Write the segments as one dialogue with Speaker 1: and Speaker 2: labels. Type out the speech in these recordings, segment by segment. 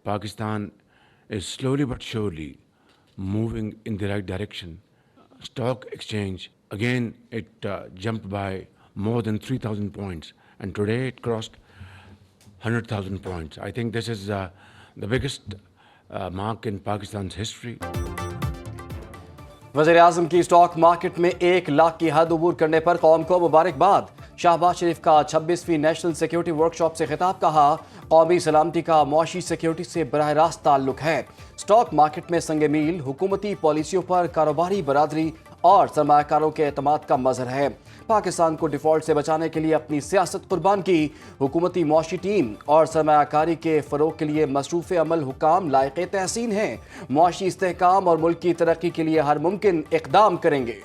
Speaker 1: Pakistan is slowly but surely moving in the right direction. Stock exchange, again, it jumped by more than 3,000 points, and today it crossed 100,000 points. I think this is the biggest mark in Pakistan's history.
Speaker 2: वज़ीर-ए-आज़म की stock market में 1 लाख की हद अबूर करने पर कौम को मुबारकबाद। शहबाज शरीफ का 26वीं नेशनल सिक्योरिटी वर्कशॉप से खिताब। कहा, कौमी सलामती का मुआशी सिक्योरिटी से बराह रास्त ताल्लुक है। स्टॉक मार्केट में संग मील हुकूमती पॉलिसियों पर कारोबारी बरादरी और सरमायाकारों के एतमाद का मजहर है। पाकिस्तान को डिफॉल्ट से बचाने के लिए अपनी सियासत कुर्बान की। हुकूमती मुआशी टीम और सरमायाकारी के फ़रोग के लिए मसरूफ़ अमल हुकाम लायक़ तहसीन हैं। मुआशी इस्तेहकाम और मुल्क की तरक्की के लिए हर मुमकिन इक़दाम करेंगे।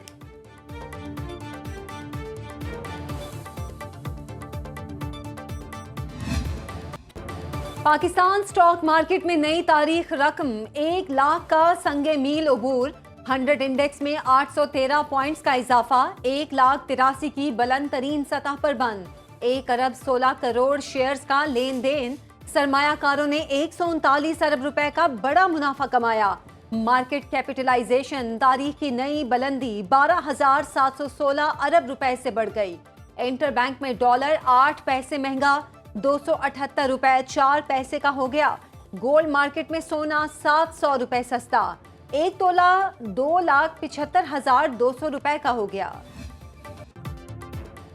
Speaker 3: पाकिस्तान स्टॉक मार्केट में नई तारीख रकम 1 लाख का संगे मील अबूर। 100 इंडेक्स में 813 पॉइंट्स का इजाफा। 1,83,000 की बुलंद तरीन सतह पर बंद। 1 अरब 16 करोड़ शेयर्स का लेन देन। सरमायाकारों ने 139 अरब रुपए का बड़ा मुनाफा कमाया। मार्केट कैपिटलाइजेशन तारीख की नई बुलंदी 12,716 अरब रुपए से बढ़ गई। इंटर बैंक में डॉलर 8 पैसे महंगा 278 रुपए 4 पैसे का हो गया। गोल्ड मार्केट में सोना 700 रुपए सस्ता 1 तोला 2,75,200 रुपए का हो गया।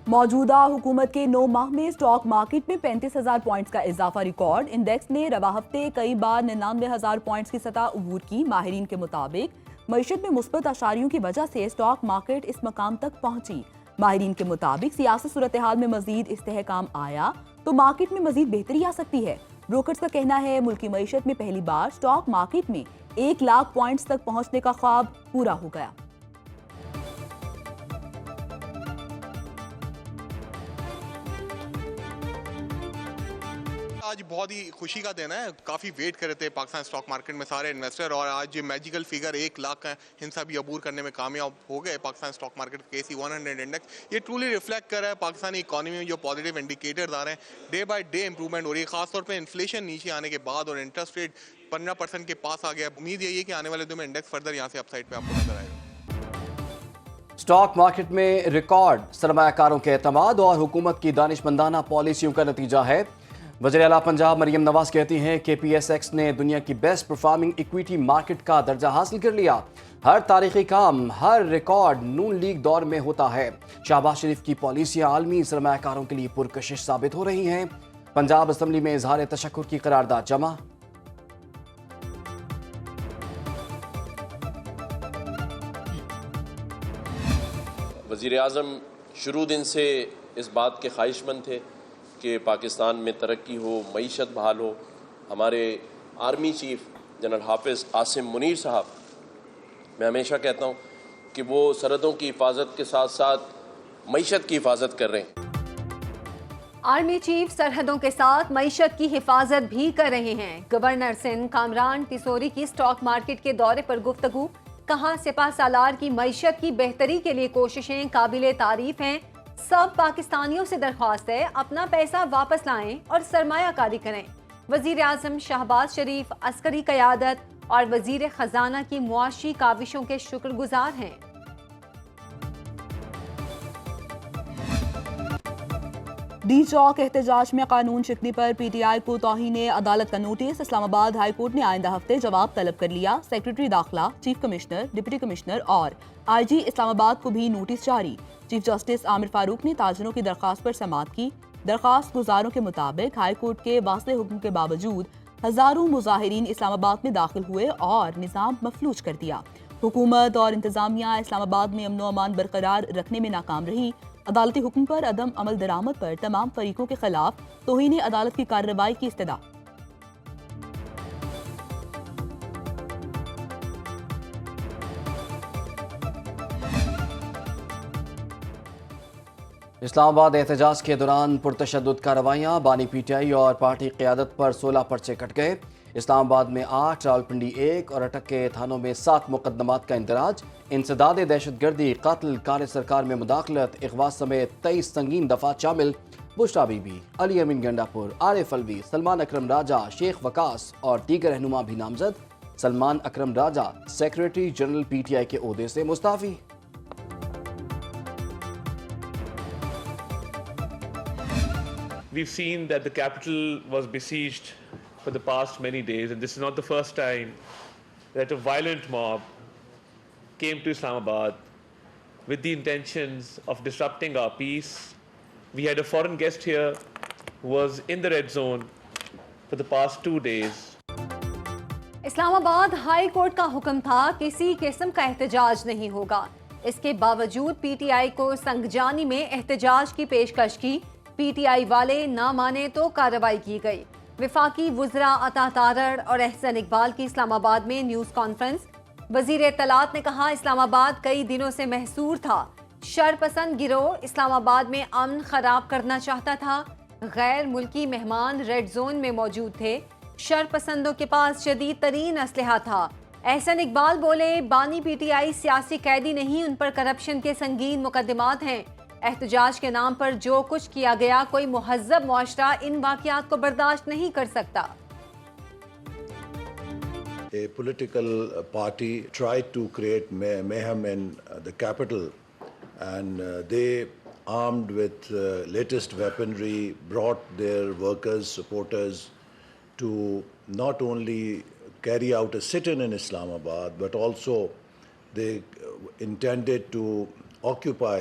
Speaker 4: मौजूदा हुकूमत के 9 माह में स्टॉक मार्केट में 35,000 पॉइंट्स का इजाफा रिकॉर्ड। इंडेक्स ने रवा हफ्ते कई बार 99,000 पॉइंट्स की सतह अबूर की। माहिरीन के मुताबिक मईशत में मुस्बत अशारियों की वजह से स्टॉक मार्केट इस मकाम तक पहुंची। माहिरीन के मुताबिक सियासी सूरत हाल में मजीद इस्तेहकाम आया तो मार्केट में मजीद बेहतरी आ सकती है। ब्रोकर्स का कहना है मुल्की मईशत में पहली बार स्टॉक मार्केट में 1 लाख पॉइंट्स तक पहुंचने का ख्वाब पूरा हो गया।
Speaker 5: आज बहुत ही खुशी का दिन है। काफ़ी वेट कर रहे थे पाकिस्तान स्टॉक मार्केट में सारे इन्वेस्टर, और आज मैजिकल फिगर 1 लाख का हिस्सा भी अबूर करने में कामयाब हो गए। Pakistan stock market KC 100 index ये ट्रूली रिफ्लेक्ट कर रहा है पाकिस्तानी इकॉनमी में जो पॉजिटिव इंडिकेटर्स आ रहे हैं। डे बाय डे इंप्रूवमेंट हो रही है, खासतौर पर इन्फ्लेशन नीचे आने के बाद और इंटरेस्ट रेट 15% के पास आ गया। उम्मीद यही है कि आने वाले दिनों में इंडेक्स फर्दर यहाँ से अपसाइड पे आपको नजर आएगा।
Speaker 2: स्टॉक मार्केट में रिकॉर्ड सरमायाकारों के एतमाद और हुकूमत की दानिशमंदाना पॉलिसियों का नतीजा है। वज़ीर आला पंजाब मरियम नवाज कहती हैं कि PSX ने दुनिया की बेस्ट परफॉर्मिंग इक्विटी मार्केट का दर्जा हासिल कर लिया। हर तारीखी काम, हर रिकॉर्ड नून लीग दौर में होता है। शहबाज शरीफ की पॉलिसियां आलमी सरमायाकारों के लिए पुरकशिश साबित हो रही हैं। पंजाब असम्बली में इजहार तशक्कुर की करारदाद जमा।
Speaker 6: वज़ीर आज़म शुरू दिन से इस बात के ख्वाहिशमंद थे कि पाकिस्तान में तरक्की हो, मईशत बहाल हो। हमारे आर्मी चीफ जनरल हाफिज़ आसिम मुनीर साहब, मैं हमेशा कहता हूँ कि वो सरहदों की हिफाजत के साथ साथ मईशत की हिफाजत कर रहे हैं।
Speaker 3: आर्मी चीफ सरहदों के साथ मईशत की हिफाजत भी कर रहे हैं। गवर्नर सिंध कामरान टिसोरी की स्टॉक मार्केट के दौरे पर गुफ्तगू। कहा, सिपा सालार की मईशत की बेहतरी के लिए कोशिशें काबिले तारीफ हैं। सब पाकिस्तानियों से दरख्वास्त है अपना पैसा वापस लाएं और सरमायाकारी करें। वजीर आजम शहबाज शरीफ अस्करी क़यादत और वजीर खजाना की मुआशी काविशों के शुक्रगुजार हैं।
Speaker 4: डी चौक एहतजाज में कानून शिकनी पर PTI को तौहीन अदालत का नोटिस। इस्लामाबाद हाई कोर्ट ने आइंदा हफ्ते जवाब तलब कर लिया। सेक्रेटरी दाखिला, चीफ कमिश्नर, डिप्टी कमिश्नर और IG इस्लामाबाद को भी नोटिस जारी। चीफ जस्टिस आमिर फारूक ने ताजरों की दरख्वास्त पर समाअत की। दरख्वास्त गुजारों के मुताबिक हाई कोर्ट के वाज़ेह हुक्म के बावजूद हजारों मुजाहिरीन इस्लामाबाद में दाखिल हुए और निज़ाम मफलूज कर दिया। हुकूमत और इंतजामिया इस्लामाबाद में अमन अमान बरकरार रखने में नाकाम रही। अदालती हुक्म पर अदम अमल दरामद पर तमाम फरीकों के खिलाफ तौहीन अदालत की कार्रवाई की इस्तदा।
Speaker 2: इस्लामाबाद एहतजाज के दौरान पुरतशद्दुद कार्रवाइयाँ। बानी PTI और पार्टी क़यादत पर 16 पर्चे कट गए। इस्लामाबाद में 8, रावलपिंडी 1 और अटक के थानों में 7 मुकदमात का इंदराज। इंसदाद दहशतगर्दी, कत्ल, कार सरकार में मुदाखलत, अगवा समेत 23 संगीन दफात शामिल। बुशरा बीबी, अली अमीन गंडापुर, आरिफ अलवी, सलमान अकरम राजा, शेख वकास और दीगर रहनुमा भी नामजद। सलमान अकरम राजा सेक्रेटरी जनरल पीटीआई के ओहदे से Mustafi.
Speaker 7: We've seen that the capital was besieged for the past many days, and this is not the first time that a violent mob came to Islamabad with the intentions of disrupting our peace. We had a foreign guest here who was in the red zone for the past 2 days.
Speaker 3: Islamabad high court का हुक्म था किसी किस्म का एहतजाज नहीं होगा। इसके बावजूद पीटीआई को संगजानी में एहतजाज की पेशकश की। पीटीआई वाले ना माने तो कार्रवाई की गई। विफाकी वुज़रा अता तारड़ और एहसन इकबाल की इस्लामाबाद में न्यूज़ कॉन्फ्रेंस। वज़ीर इत्तलात ने कहा इस्लामाबाद कई दिनों से महसूर था। शरपसंद गिरोह इस्लामाबाद में अमन खराब करना चाहता था। गैर मुल्की मेहमान रेड जोन में मौजूद थे। शरपसंदों के पास शदीद तरीन असलहा था। एहसन इकबाल बोले बानी पीटीआई सियासी कैदी नहीं, उन पर करप्शन के संगीन मुकदमात हैं। एहतजाज के नाम पर जो कुछ किया गया, कोई मुहज़्ज़ब मुआशरा इन वाक़यात को बर्दाश्त नहीं कर सकता।
Speaker 8: A political party tried to create mayhem in the capital, and they, armed with latest weaponry, brought their workers, supporters to not only carry out a sit-in in Islamabad, but also they intended to occupy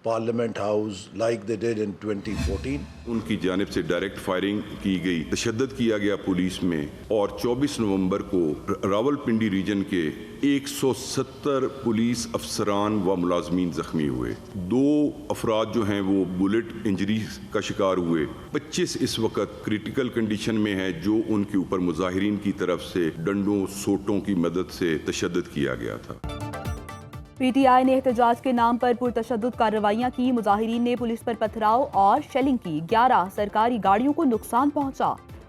Speaker 8: parliament house like they did in 2014।
Speaker 9: उनकी जानिब से direct firing की गई, तशद्दुद किया गया police में, और 24 नवंबर को रावलपिंडी रीजन के 170 पुलिस अफसरान व मुलाजमीन जख्मी हुए। 2 अफराद जो हैं वो बुलेट इंजरी का शिकार हुए। 25 इस वक्त क्रिटिकल कंडीशन में है, जो उनके ऊपर मुजाहिरीन की तरफ से डंडों सोटों की मदद से तशद्दुद किया गया था।
Speaker 4: पीटीआई ने एहतजाज के नाम पर पुरतशद्दुद कार्रवाइयां की। मुजाहिरीन ने पुलिस पर पथराव और शेलिंग की। 11 सरकारी गाड़ियों को नुकसान पहुंचा।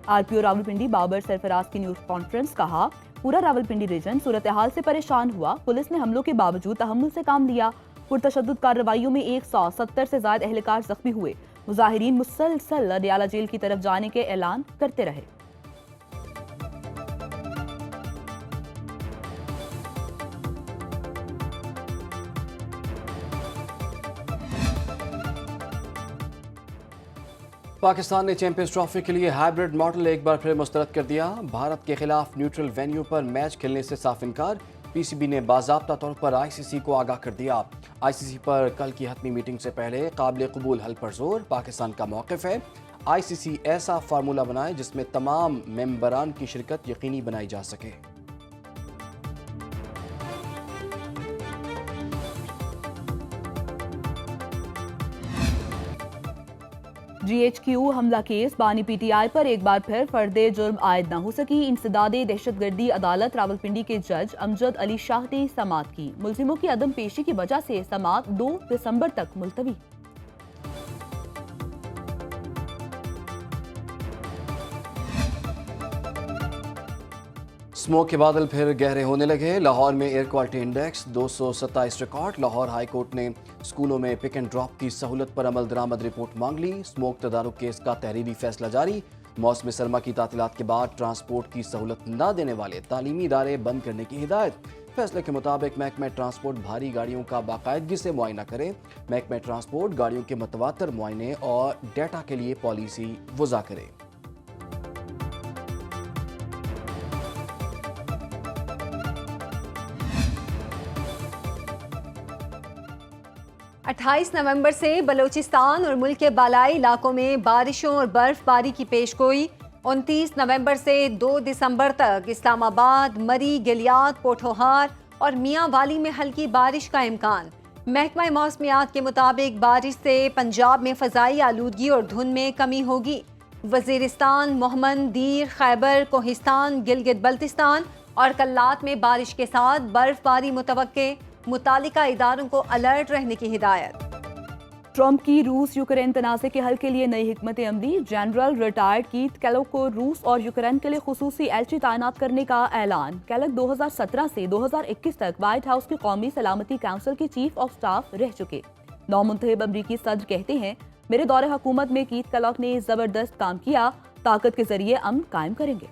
Speaker 4: आरपीओ रावलपिंडी बाबर सरफराज की न्यूज कॉन्फ्रेंस। कहा पूरा रावलपिंडी रीजन सूरत हाल से परेशान हुआ। पुलिस ने हमलों के बावजूद तहम्मुल से काम लिया। पुरतशद्दुद कार्रवाइयों में 170 से ज्यादा एहलकार जख्मी हुए। मुजाहिरीन मुसलसल अडियाला जेल की तरफ जाने के ऐलान करते रहे।
Speaker 2: पाकिस्तान ने चैंपियंस ट्रॉफी के लिए हाइब्रिड मॉडल एक बार फिर मुस्तरद कर दिया। भारत के खिलाफ न्यूट्रल वेन्यू पर मैच खेलने से साफ इनकार। पीसीबी ने बाज़ाब्ता तौर पर आईसीसी को आगाह कर दिया। आईसीसी पर कल की हतमी मीटिंग से पहले काबिल कबूल हल पर जोर। पाकिस्तान का मौक़िफ़ है आईसीसी ऐसा फार्मूला बनाए जिसमें तमाम मेंबरान की शिरकत यकीनी बनाई जा सके।
Speaker 4: GHQ हमला केस बानी पीटीआई पर एक बार फिर फर्दे जुर्म आयद न हो सकी। इंसदादे दहशतगर्दी अदालत रावलपिंडी के जज अमजद अली शाह ने समाअत की। मुलजिमों की अदम पेशी की वजह से समाअत 2 दिसंबर तक मुलतवी।
Speaker 2: स्मोक के बादल फिर गहरे होने लगे। लाहौर में air quality index 227 record. Lahore high court ने स्कूलों में पिक एंड ड्रॉप की सहूलत पर अमल दरामद रिपोर्ट मांग ली। स्मोक तदारुक केस का तहरीरी फैसला जारी। मौसम सरमा की तातीलात के बाद ट्रांसपोर्ट की सहूलत न देने वाले तालीमी इदारे बंद करने की हिदायत। फैसले के मुताबिक महकमा ट्रांसपोर्ट भारी गाड़ियों का बाकायदगी से मुआयना करे। महकमा ट्रांसपोर्ट गाड़ियों के मतवातर मुआयने और डेटा के लिए पॉलिसी वज़ा करे।
Speaker 3: अट्ठाईस नवंबर से बलूचिस्तान और मुल्क के बालाई इलाकों में बारिशों और बर्फबारी की पेशगोई। 29 नवंबर से 2 दिसंबर तक इस्लामाबाद, मरी, गिलियात, पोठोहार और मियाँ वाली में हल्की बारिश का इम्कान। महकमा मौसमियात के मुताबिक बारिश से पंजाब में फ़ज़ाई आलूदगी और धुंध में कमी होगी। वज़ीरिस्तान, मोहम्मद, दीर, खैबर, कोहिस्तान, गिलगित बल्तिस्तान और कल्लात में बारिश के साथ बर्फबारी मुतवक्के। मुतालिका इदारों को अलर्ट रहने की हिदायत।
Speaker 4: ट्रंप की रूस यूक्रेन तनाज़े के हल के लिए नई हिकमत अमली। जनरल रिटायर्ड कीथ केलोग को रूस और यूक्रेन के लिए खुसूसी एलची तैनात करने का ऐलान। केलोग 2017 से 2021 तक व्हाइट हाउस की कौमी सलामती काउंसिल के चीफ ऑफ स्टाफ रह चुके। नौमुंतखब अमरीकी सदर कहते हैं मेरे दौरे हुकूमत में कीथ कलॉक ने जबरदस्त काम किया, ताकत के जरिए अमन कायम करेंगे।